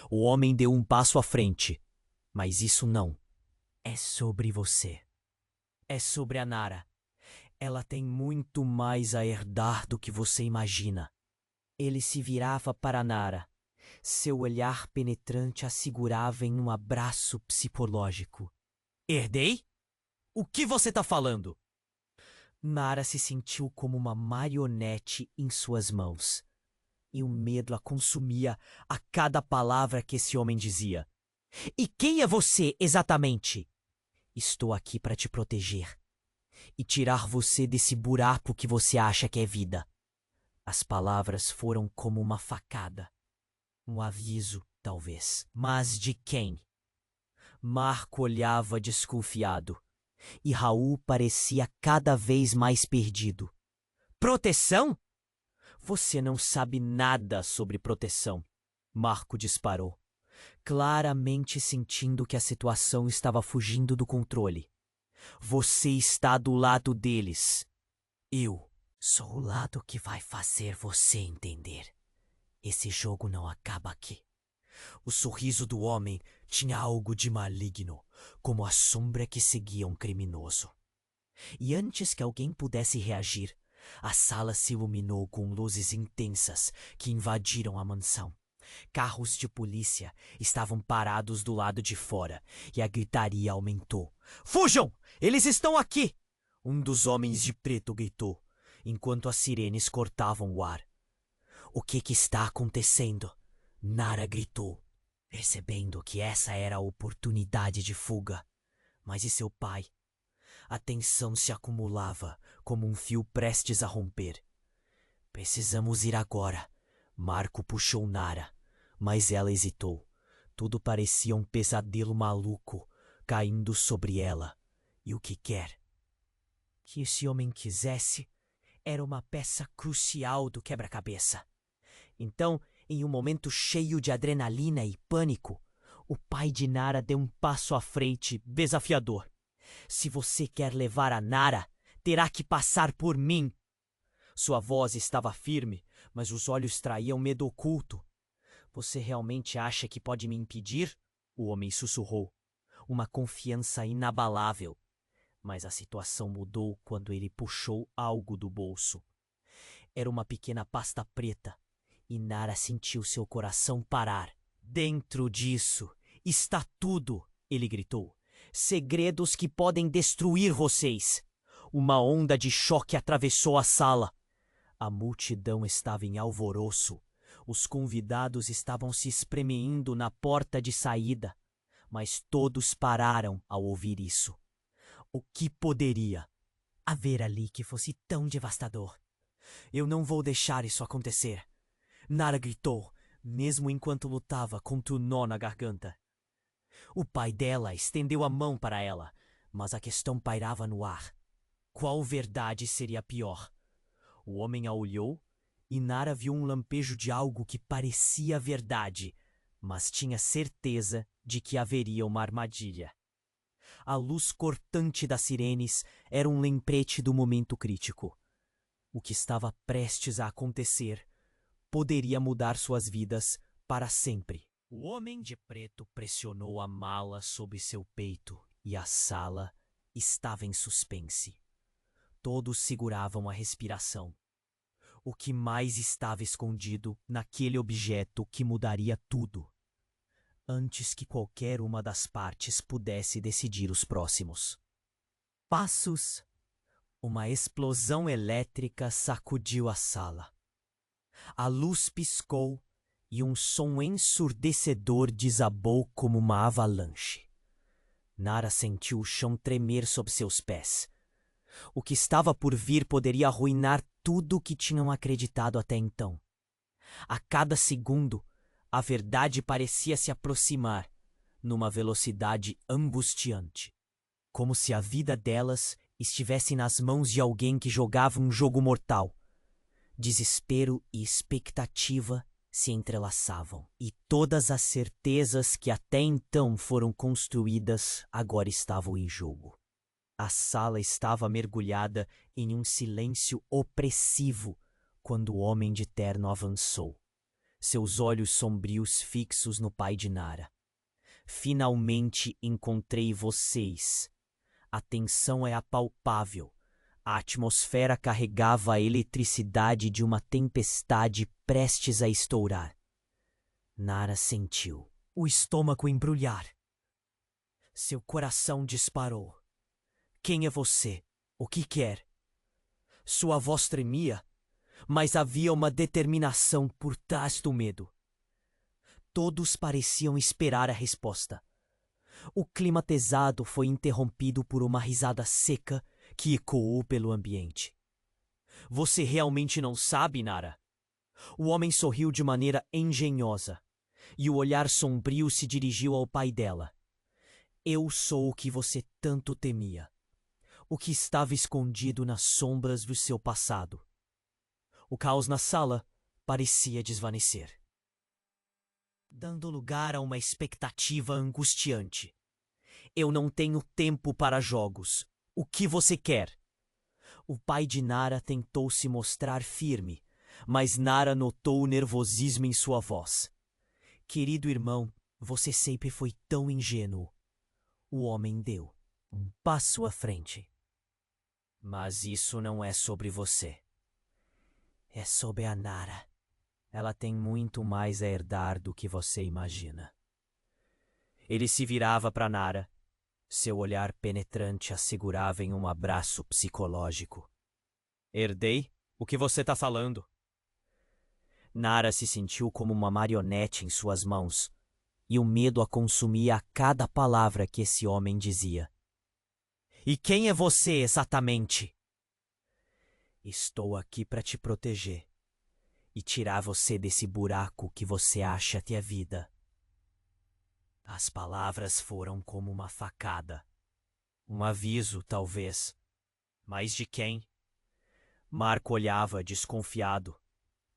O homem deu um passo à frente, mas isso não. É sobre você. É sobre a Nara. Ela tem muito mais a herdar do que você imagina. Ele se virava para Nara. Seu olhar penetrante a segurava em um abraço psicológico. Herdei? O que você está falando? Nara se sentiu como uma marionete em suas mãos. E o medo a consumia a cada palavra que esse homem dizia. E quem é você, exatamente? Estou aqui para te proteger e tirar você desse buraco que você acha que é vida. As palavras foram como uma facada. Um aviso, talvez. Mas de quem? Marco olhava desconfiado, e Raul parecia cada vez mais perdido. Proteção? Você não sabe nada sobre proteção. Marco disparou, claramente sentindo que a situação estava fugindo do controle. Você está do lado deles. Eu sou o lado que vai fazer você entender. Esse jogo não acaba aqui. O sorriso do homem tinha algo de maligno, como a sombra que seguia um criminoso. E antes que alguém pudesse reagir, a sala se iluminou com luzes intensas que invadiram a mansão. Carros de polícia estavam parados do lado de fora e a gritaria aumentou. Fujam! Eles estão aqui! Um dos homens de preto gritou, enquanto as sirenes cortavam o ar. O que está acontecendo? Nara gritou, percebendo que essa era a oportunidade de fuga. Mas e seu pai? A tensão se acumulava como um fio prestes a romper. Precisamos ir agora. Marco puxou Nara, mas ela hesitou. Tudo parecia um pesadelo maluco caindo sobre ela. E o que quer? Que esse homem quisesse era uma peça crucial do quebra-cabeça. Então, em um momento cheio de adrenalina e pânico, o pai de Nara deu um passo à frente, desafiador. Se você quer levar a Nara, terá que passar por mim. Sua voz estava firme, mas os olhos traíam medo oculto. Você realmente acha que pode me impedir? O homem sussurrou. Uma confiança inabalável. Mas a situação mudou quando ele puxou algo do bolso. Era uma pequena pasta preta. E Nara sentiu seu coração parar. Dentro disso está tudo, ele gritou. Segredos que podem destruir vocês. Uma onda de choque atravessou a sala. A multidão estava em alvoroço. Os convidados estavam se espremendo na porta de saída, mas todos pararam ao ouvir isso. O que poderia haver ali que fosse tão devastador? Eu não vou deixar isso acontecer. Nara gritou, mesmo enquanto lutava contra o nó na garganta. O pai dela estendeu a mão para ela, mas a questão pairava no ar. Qual verdade seria pior? O homem a olhou e Nara viu um lampejo de algo que parecia verdade, mas tinha certeza de que haveria uma armadilha. A luz cortante das sirenes era um lembrete do momento crítico. O que estava prestes a acontecer poderia mudar suas vidas para sempre. O homem de preto pressionou a mala sob seu peito e a sala estava em suspense. Todos seguravam a respiração. O que mais estava escondido naquele objeto que mudaria tudo, antes que qualquer uma das partes pudesse decidir os próximos passos? Uma explosão elétrica sacudiu a sala. A luz piscou e um som ensurdecedor desabou como uma avalanche. Nara sentiu o chão tremer sob seus pés. O que estava por vir poderia arruinar tudo o que tinham acreditado até então. A cada segundo, a verdade parecia se aproximar, numa velocidade angustiante. Como se a vida delas estivesse nas mãos de alguém que jogava um jogo mortal. Desespero e expectativa se entrelaçavam, e todas as certezas que até então foram construídas agora estavam em jogo. A sala estava mergulhada em um silêncio opressivo quando o homem de terno avançou, seus olhos sombrios fixos no pai de Nara. Finalmente encontrei vocês. A tensão é apalpável. A atmosfera carregava a eletricidade de uma tempestade prestes a estourar. Nara sentiu o estômago embrulhar. Seu coração disparou. Quem é você? O que quer? Sua voz tremia, mas havia uma determinação por trás do medo. Todos pareciam esperar a resposta. O clima pesado foi interrompido por uma risada seca que ecoou pelo ambiente. Você realmente não sabe, Nara? O homem sorriu de maneira engenhosa, e o olhar sombrio se dirigiu ao pai dela. Eu sou o que você tanto temia. O que estava escondido nas sombras do seu passado. O caos na sala parecia desvanecer, dando lugar a uma expectativa angustiante. Eu não tenho tempo para jogos. O que você quer? O pai de Nara tentou se mostrar firme, mas Nara notou o nervosismo em sua voz. Querido irmão, você sempre foi tão ingênuo. O homem deu um passo à frente. Mas isso não é sobre você. É sobre a Nara. Ela tem muito mais a herdar do que você imagina. Ele se virava para Nara. Seu olhar penetrante a segurava em um abraço psicológico. Herdei? O que você está falando? Nara se sentiu como uma marionete em suas mãos, e o medo a consumia a cada palavra que esse homem dizia. E quem é você exatamente? Estou aqui para te proteger e tirar você desse buraco que você acha ter vida. As palavras foram como uma facada. Um aviso, talvez. Mas de quem? Marco olhava desconfiado,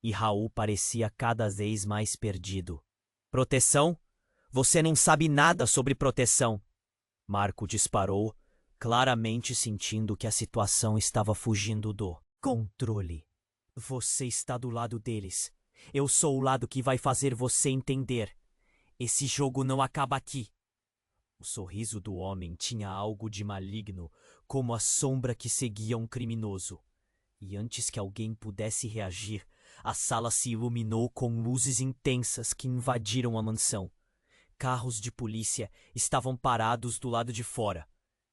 e Raul parecia cada vez mais perdido. Proteção? Você não sabe nada sobre proteção. Marco disparou, claramente sentindo que a situação estava fugindo do controle. Você está do lado deles. Eu sou o lado que vai fazer você entender. Esse jogo não acaba aqui. O sorriso do homem tinha algo de maligno, como a sombra que seguia um criminoso. E antes que alguém pudesse reagir, a sala se iluminou com luzes intensas que invadiram a mansão. carros de polícia estavam parados do lado de fora,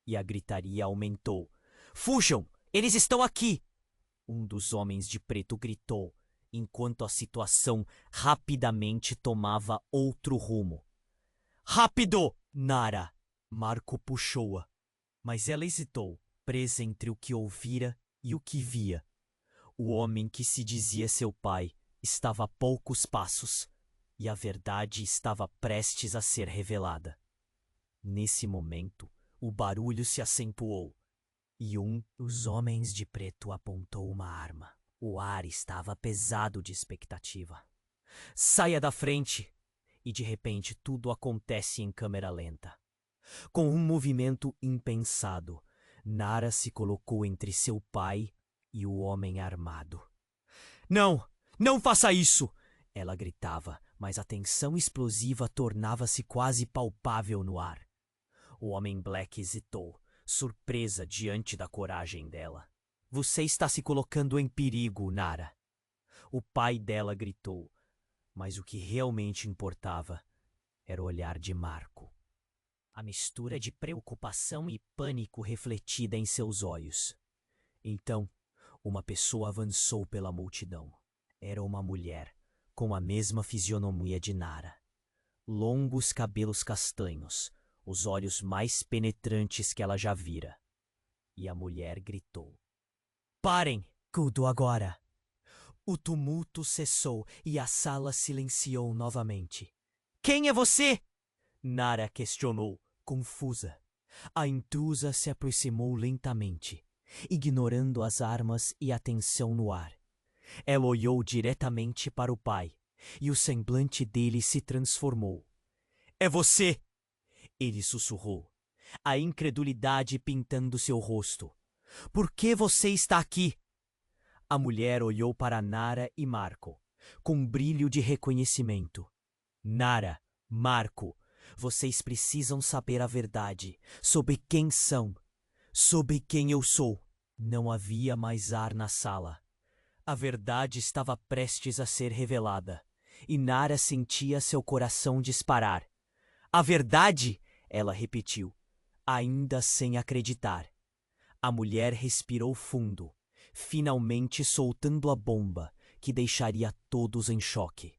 e a gritaria aumentou. "Fujam! Eles estão aqui!" Um dos homens de preto gritou, enquanto a situação rapidamente tomava outro rumo. "Rápido, Nara!" Marco puxou-a, mas ela hesitou, presa entre o que ouvira e o que via. O homem que se dizia seu pai estava a poucos passos, e a verdade estava prestes a ser revelada. Nesse momento, o barulho se acentuou, e um dos homens de preto apontou uma arma. O ar estava pesado de expectativa. "Saia da frente!" E de repente tudo acontece em câmera lenta. Com um movimento impensado, Nara se colocou entre seu pai e o homem armado. "Não! Não faça isso!" Ela gritava, mas a tensão explosiva tornava-se quase palpável no ar. O homem Black hesitou, surpresa diante da coragem dela. "Você está se colocando em perigo, Nara." O pai dela gritou, mas o que realmente importava era o olhar de Marco. A mistura de preocupação e pânico refletida em seus olhos. Então, uma pessoa avançou pela multidão. Era uma mulher, com a mesma fisionomia de Nara. Longos cabelos castanhos, os olhos mais penetrantes que ela já vira. E a mulher gritou: "Parem! Tudo agora!" O tumulto cessou e a sala silenciou novamente. "Quem é você?" Nara questionou, confusa. A intrusa se aproximou lentamente, ignorando as armas e a tensão no ar. Ela olhou diretamente para o pai, e o semblante dele se transformou. "É você!" Ele sussurrou, a incredulidade pintando seu rosto. "Por que você está aqui?" A mulher olhou para Nara e Marco, com um brilho de reconhecimento. "Nara, Marco, vocês precisam saber a verdade sobre quem são, sobre quem eu sou." Não havia mais ar na sala. A verdade estava prestes a ser revelada, e Nara sentia seu coração disparar. "A verdade?" ela repetiu, ainda sem acreditar. A mulher respirou fundo, finalmente soltando a bomba que deixaria todos em choque.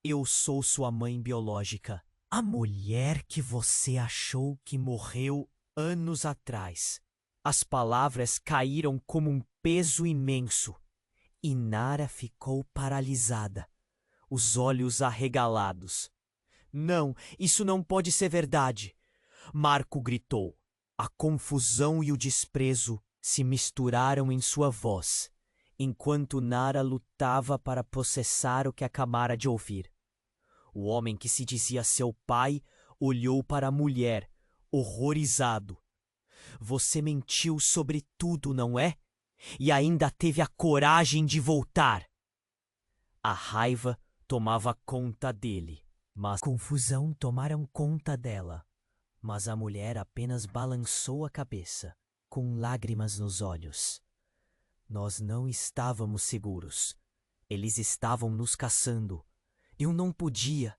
"Eu sou sua mãe biológica, a mulher que você achou que morreu anos atrás." As palavras caíram como um peso imenso, e Nara ficou paralisada, os olhos arregalados. "Não, isso não pode ser verdade!" Marco gritou. A confusão e o desprezo se misturaram em sua voz, enquanto Nara lutava para processar o que acabara de ouvir. O homem que se dizia seu pai olhou para a mulher, horrorizado. "Você mentiu sobre tudo, não é? E ainda teve a coragem de voltar." A raiva tomava conta dele, mas a confusão tomaram conta dela. Mas a mulher apenas balançou a cabeça, com lágrimas nos olhos. "Nós não estávamos seguros. Eles estavam nos caçando. Eu não podia,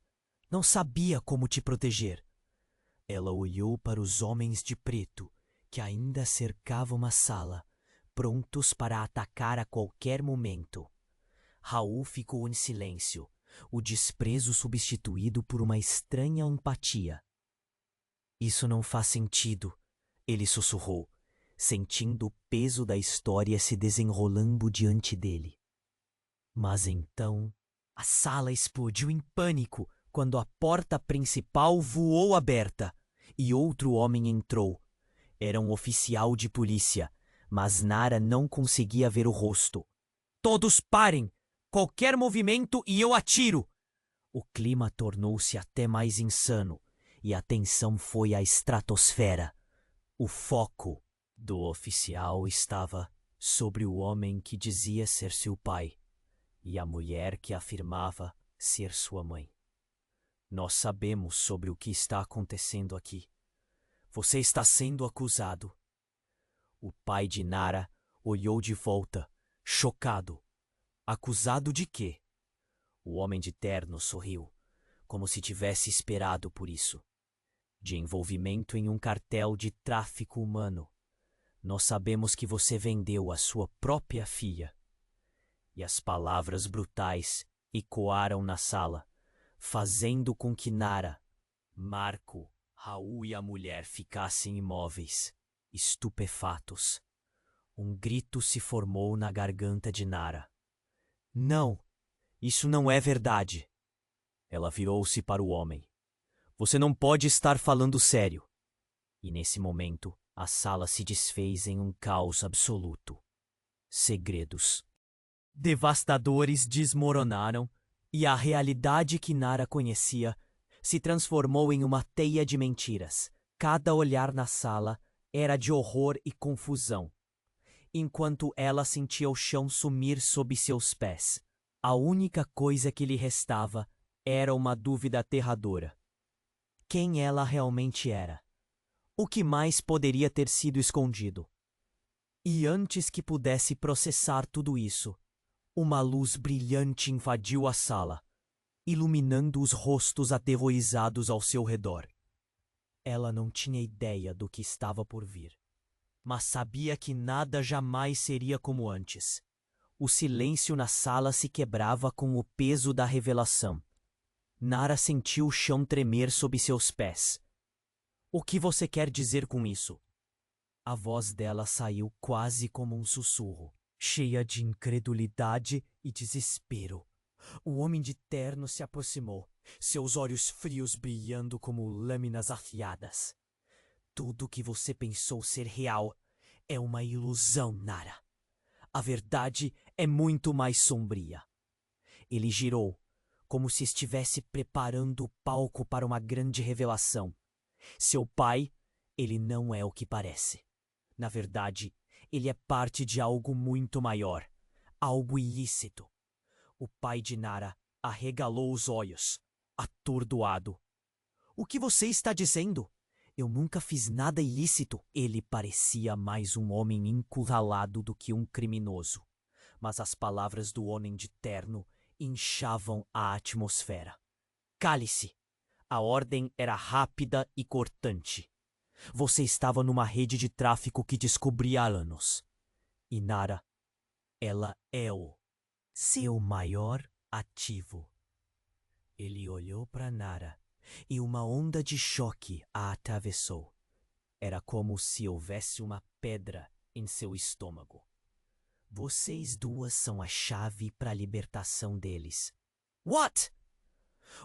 não sabia como te proteger." Ela olhou para os homens de preto, que ainda cercavam a sala, prontos para atacar a qualquer momento. Raul ficou em silêncio, o desprezo substituído por uma estranha empatia. "Isso não faz sentido", ele sussurrou, sentindo o peso da história se desenrolando diante dele. Mas então, a sala explodiu em pânico quando a porta principal voou aberta e outro homem entrou. Era um oficial de polícia, mas Nara não conseguia ver o rosto. "Todos parem! Qualquer movimento e eu atiro!" O clima tornou-se até mais insano, e a tensão foi à estratosfera. O foco do oficial estava sobre o homem que dizia ser seu pai e a mulher que afirmava ser sua mãe. "Nós sabemos sobre o que está acontecendo aqui. Você está sendo acusado." O pai de Nara olhou de volta, chocado. "Acusado de quê?" O homem de terno sorriu. como se tivesse esperado por isso. De envolvimento em um cartel de tráfico humano. Nós sabemos que você vendeu a sua própria filha. E as palavras brutais ecoaram na sala, fazendo com que Nara, Marco, Raul e a mulher ficassem imóveis, estupefatos. Um grito se formou na garganta de Nara. Não, isso não é verdade. Ela virou-se para o homem. Você não pode estar falando sério. E nesse momento, a sala se desfez em um caos absoluto. Segredos devastadores desmoronaram e a realidade que Nara conhecia se transformou em uma teia de mentiras. Cada olhar na sala era de horror e confusão, enquanto ela sentia o chão sumir sob seus pés. A única coisa que lhe restava era uma dúvida aterradora. Quem ela realmente era? O que mais poderia ter sido escondido? E antes que pudesse processar tudo isso, uma luz brilhante invadiu a sala, iluminando os rostos aterrorizados ao seu redor. Ela não tinha ideia do que estava por vir, mas sabia que nada jamais seria como antes. O silêncio na sala se quebrava com o peso da revelação. Nara sentiu o chão tremer sob seus pés. O que você quer dizer com isso? A voz dela saiu quase como um sussurro, cheia de incredulidade e desespero. O homem de terno se aproximou, seus olhos frios brilhando como lâminas afiadas. Tudo o que você pensou ser real é uma ilusão, Nara. A verdade é muito mais sombria. Ele girou, como se estivesse preparando o palco para uma grande revelação. Seu pai, ele não é o que parece. Na verdade, ele é parte de algo muito maior, algo ilícito. O pai de Nara arregalou os olhos, atordoado. O que você está dizendo? Eu nunca fiz nada ilícito. Ele parecia mais um homem encurralado do que um criminoso. Mas as palavras do homem de terno inchavam a atmosfera. Cale-se! A ordem era rápida e cortante. Você estava numa rede de tráfico que descobri há anos. E Nara, ela é o seu maior ativo. Ele olhou para Nara e uma onda de choque a atravessou. Era como se houvesse uma pedra em seu estômago. Vocês duas são a chave para a libertação deles. What?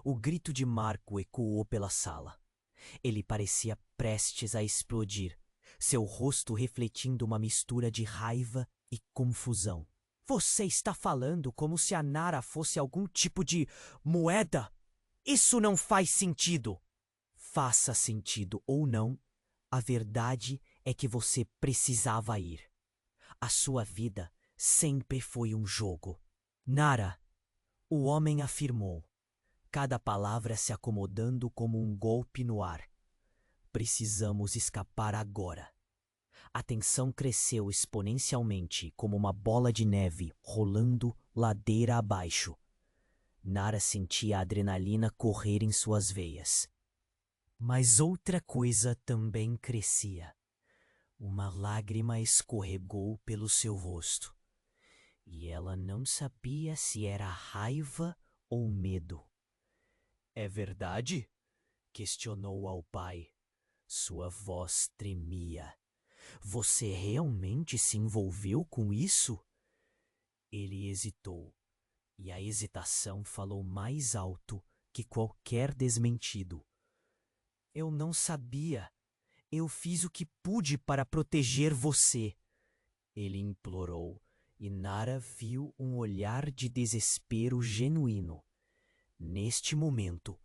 O grito de Marco ecoou pela sala. Ele parecia prestes a explodir, seu rosto refletindo uma mistura de raiva e confusão. Você está falando como se a Nara fosse algum tipo de moeda? Isso não faz sentido! Faça sentido ou não, a verdade é que você precisava ir. A sua vida sempre foi um jogo. Nara, o homem afirmou, cada palavra se acomodando como um golpe no ar. Precisamos escapar agora. A tensão cresceu exponencialmente como uma bola de neve rolando ladeira abaixo. Nara sentia a adrenalina correr em suas veias. Mas outra coisa também crescia. Uma lágrima escorregou pelo seu rosto. E ela não sabia se era raiva ou medo. É verdade? Questionou ao pai. Sua voz tremia. Você realmente se envolveu com isso? Ele hesitou, e a hesitação falou mais alto que qualquer desmentido. Eu não sabia. Eu fiz o que pude para proteger você. Ele implorou, e Nara viu um olhar de desespero genuíno. Neste momento,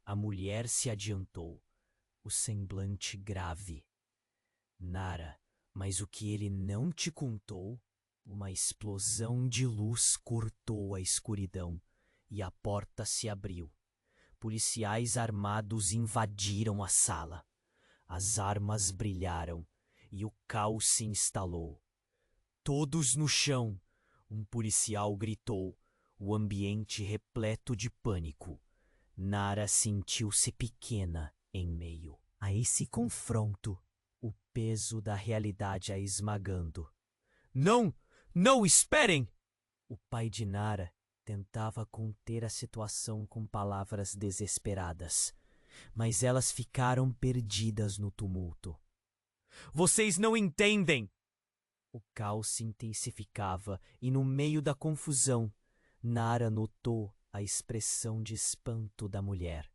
a mulher se adiantou, o semblante grave. Nara, mas o que ele não te contou? Uma explosão de luz cortou a escuridão e a porta se abriu. Policiais armados invadiram a sala. As armas brilharam e o caos se instalou. Todos no chão! Um policial gritou, o ambiente repleto de pânico. Nara sentiu-se pequena em meio a esse confronto, o peso da realidade a esmagando. Não! Não esperem! O pai de Nara tentava conter a situação com palavras desesperadas, mas elas ficaram perdidas no tumulto. Vocês não entendem! O caos se intensificava e, no meio da confusão, Nara notou a expressão de espanto da mulher.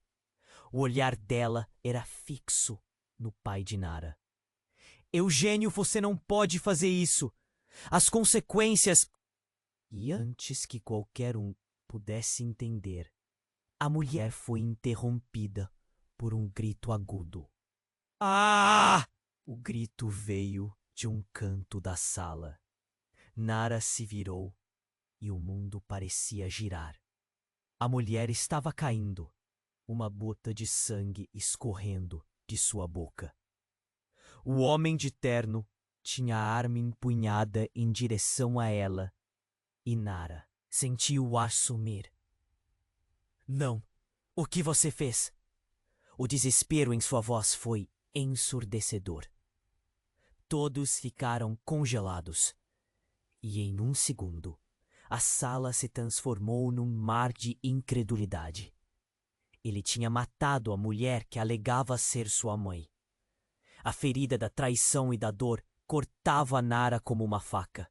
O olhar dela era fixo no pai de Nara. Eugênio, você não pode fazer isso! As consequências... E antes que qualquer um pudesse entender, a mulher foi interrompida por um grito agudo. Ah! O grito veio de um canto da sala. Nara se virou e o mundo parecia girar. A mulher estava caindo, uma gota de sangue escorrendo de sua boca. O homem de terno tinha a arma empunhada em direção a ela e Nara sentiu o ar sumir. Não! O que você fez? O desespero em sua voz foi ensurdecedor. Todos ficaram congelados. E em um segundo, a sala se transformou num mar de incredulidade. Ele tinha matado a mulher que alegava ser sua mãe. A ferida da traição e da dor cortava Nara como uma faca.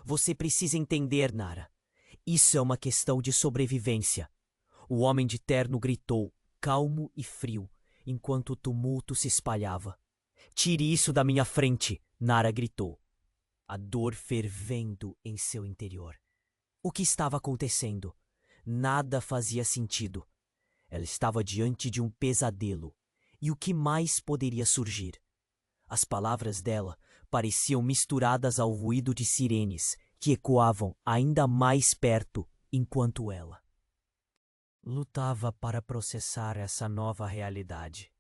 Você precisa entender, Nara. Isso é uma questão de sobrevivência. O homem de terno gritou, calmo e frio, enquanto o tumulto se espalhava. Tire isso da minha frente, Nara gritou, a dor fervendo em seu interior. O que estava acontecendo? Nada fazia sentido. Ela estava diante de um pesadelo. E o que mais poderia surgir? As palavras dela pareciam misturadas ao ruído de sirenes que ecoavam ainda mais perto enquanto ela lutava para processar essa nova realidade.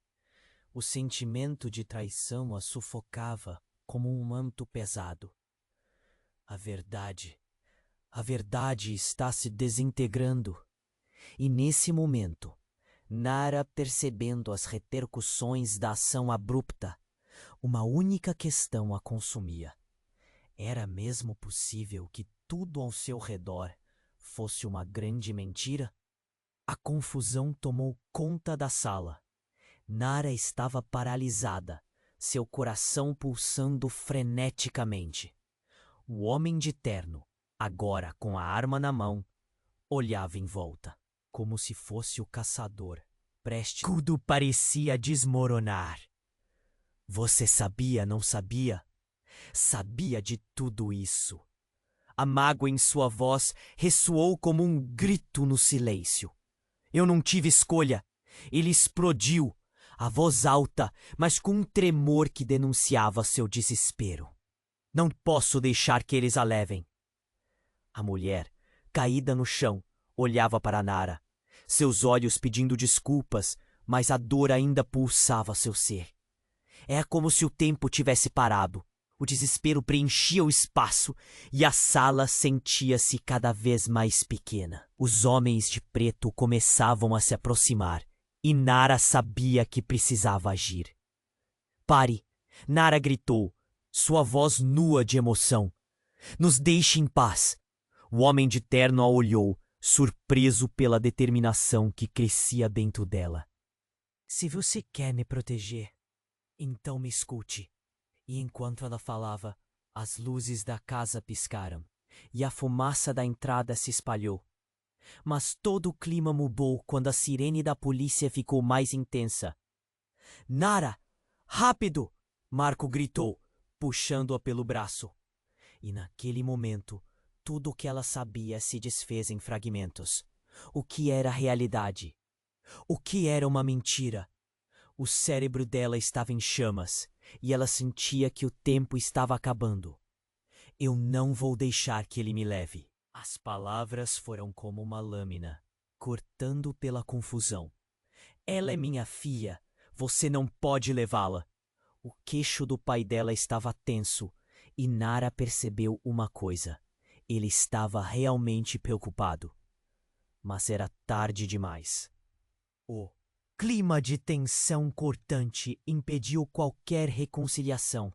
O sentimento de traição a sufocava como um manto pesado. A verdade está se desintegrando. E nesse momento, Nara, percebendo as repercussões da ação abrupta, uma única questão a consumia. Era mesmo possível que tudo ao seu redor fosse uma grande mentira? A confusão tomou conta da sala. Nara estava paralisada, seu coração pulsando freneticamente. O homem de terno, agora com a arma na mão, olhava em volta, como se fosse o caçador, prestes. Tudo parecia desmoronar. Você sabia, não sabia? Sabia de tudo isso. A mágoa em sua voz ressoou como um grito no silêncio. Eu não tive escolha. Ele explodiu, a voz alta, mas com um tremor que denunciava seu desespero. Não posso deixar que eles a levem. A mulher, caída no chão, olhava para Nara, seus olhos pedindo desculpas, mas a dor ainda pulsava seu ser. É como se o tempo tivesse parado. O desespero preenchia o espaço e a sala sentia-se cada vez mais pequena. Os homens de preto começavam a se aproximar e Nara sabia que precisava agir. Pare! Nara gritou, sua voz nua de emoção. Nos deixe em paz. O homem de terno a olhou, surpreso pela determinação que crescia dentro dela. Se você quer me proteger, então me escute. E enquanto ela falava, as luzes da casa piscaram e a fumaça da entrada se espalhou. Mas todo o clima mudou quando a sirene da polícia ficou mais intensa. Nara! Rápido! Marco gritou, puxando-a pelo braço. E naquele momento, tudo o que ela sabia se desfez em fragmentos. O que era realidade? O que era uma mentira? O cérebro dela estava em chamas e ela sentia que o tempo estava acabando. Eu não vou deixar que ele me leve. As palavras foram como uma lâmina, cortando pela confusão. Ela é minha filha. Você não pode levá-la. O queixo do pai dela estava tenso e Nara percebeu uma coisa. Ele estava realmente preocupado. Mas era tarde demais. O clima de tensão cortante impediu qualquer reconciliação.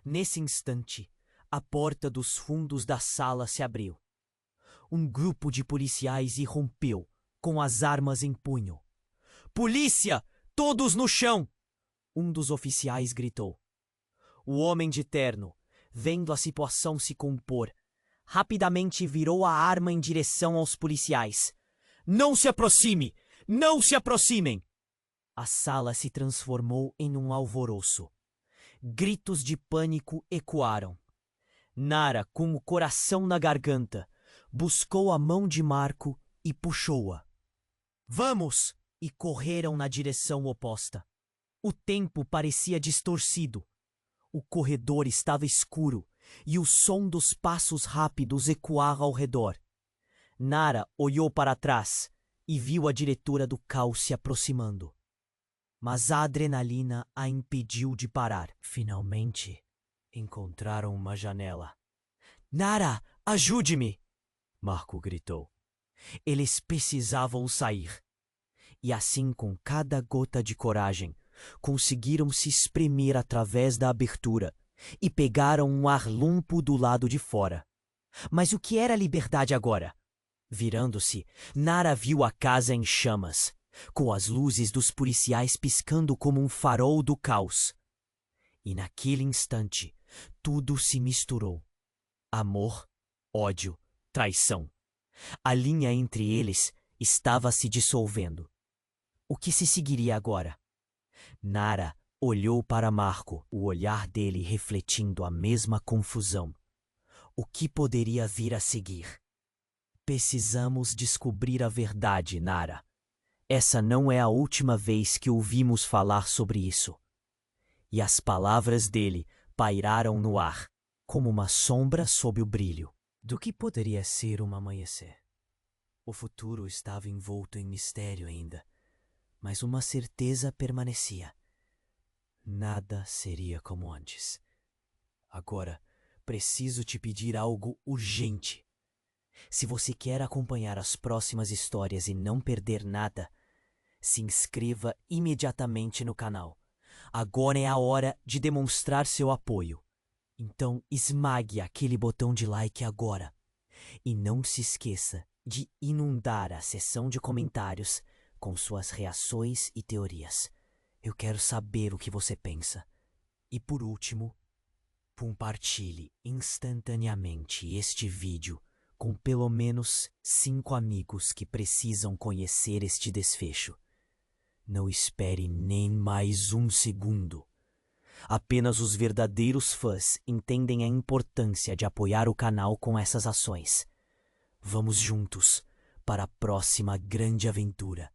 Nesse instante, a porta dos fundos da sala se abriu. Um grupo de policiais irrompeu, com as armas em punho. "Polícia! Todos no chão!" Um dos oficiais gritou. O homem de terno, vendo a situação se compor, rapidamente virou a arma em direção aos policiais. "Não se aproxime! Não se aproximem!" A sala se transformou em um alvoroço. Gritos de pânico ecoaram. Nara, com o coração na garganta, buscou a mão de Marco e puxou-a. "Vamos!" E correram na direção oposta. O tempo parecia distorcido. O corredor estava escuro e o som dos passos rápidos ecoava ao redor. Nara olhou para trás e viu a diretora do caos se aproximando. Mas a adrenalina a impediu de parar. Finalmente, encontraram uma janela. "Nara, ajude-me!" Marco gritou. Eles precisavam sair. E assim, com cada gota de coragem, conseguiram se espremer através da abertura e pegaram um ar limpo do lado de fora. Mas o que era liberdade agora? Virando-se, Nara viu a casa em chamas, com as luzes dos policiais piscando como um farol do caos. E naquele instante, tudo se misturou. Amor, ódio, traição. A linha entre eles estava se dissolvendo. O que se seguiria agora? Nara olhou para Marco, o olhar dele refletindo a mesma confusão. O que poderia vir a seguir? "Precisamos descobrir a verdade, Nara. Essa não é a última vez que ouvimos falar sobre isso." E as palavras dele pairaram no ar, como uma sombra sob o brilho do que poderia ser um amanhecer. O futuro estava envolto em mistério ainda, mas uma certeza permanecia. Nada seria como antes. "Agora, preciso te pedir algo urgente. Se você quer acompanhar as próximas histórias e não perder nada, se inscreva imediatamente no canal. Agora é a hora de demonstrar seu apoio. Então esmague aquele botão de like agora. E não se esqueça de inundar a seção de comentários com suas reações e teorias. Eu quero saber o que você pensa. E por último, compartilhe instantaneamente este vídeo com pelo menos 5 amigos que precisam conhecer este desfecho. Não espere nem mais um segundo. Apenas os verdadeiros fãs entendem a importância de apoiar o canal com essas ações. Vamos juntos para a próxima grande aventura.